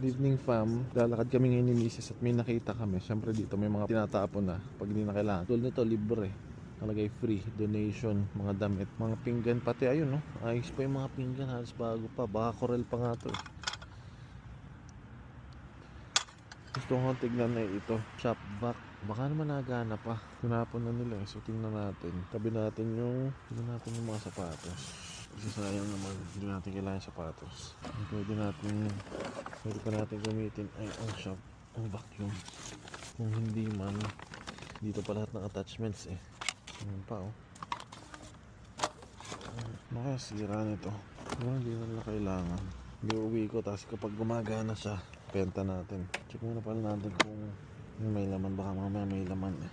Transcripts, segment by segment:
Good evening fam, lalakad kami ngayon ni Mrs. at may nakita kami. Siyempre dito may mga tinatapon na pag hindi na kailangan. Tulad nito, libre. Nalagay free, donation, mga damit, mga pinggan. Pati ayun no, ayos pa yung mga pinggan. Halos bago pa, baka Corel pa nga to eh. Gusto ko tignan na ito, shop vac. Baka naman nagana pa. Tinapon na nila eh, so tingnan natin. Tabi natin yung mga sapatos. Kasi sayang naman, hindi natin kailangan sapatos. Pwede pa natin gamitin ay ang shop, ang vacuum. Kung hindi man, dito pa lahat ng attachments eh. Ayan pa oh. Makasira nito. Hindi na nila kailangan. Iuwi ko, tapos kapag gumagana siya, benta natin. Check muna pala natin kung may laman. Baka mamaya may laman eh.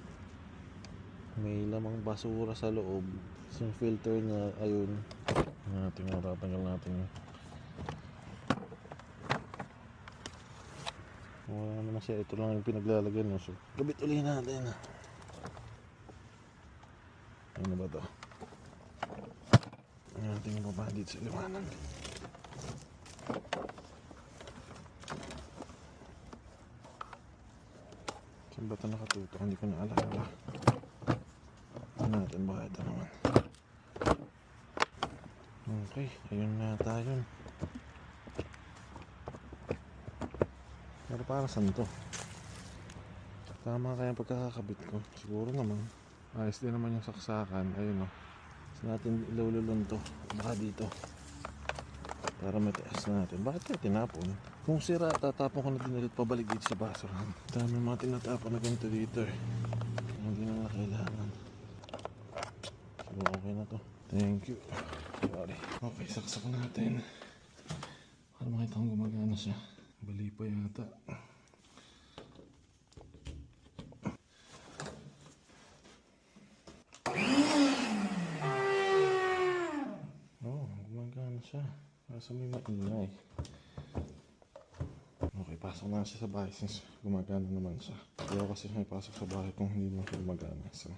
May lamang basura sa loob. Yung filter niya, ayun. Tatanggal natin yun. Wala naman siya. Ito lang yung pinaglalagyan nyo. So, gabit ulit natin. Ano ba ito? Tingnan mo ba dito sa liwanag? Saan ba ito nakatutok? Hindi ko na alala. Ano natin ba ito naman? Okay, ayun na tayo. Pero para saan to? Tama kaya pagkakakabit ko? Siguro naman. Ayos din naman yung saksakan. Ayun o. Saan natin ilululun to? Baka dito. Para matias natin. Bakit kaya tinapon? Kung sira, tatapon ko na din ulit pabalik dito sa basurahan. Dami mga tinatapon na ganito dito eh. Hindi na kailangan. Siguro okay na to. Thank you. Sorry. Okay, saksak natin. Para makita kong gumagana siya. Bali pa yata. Oh, gumagana siya. Kaso may maingay. Okay, pasok na siya sa bahay since gumagana naman siya. Ayaw kasi may pasok sa bahay kung hindi mo siya gumagana. So,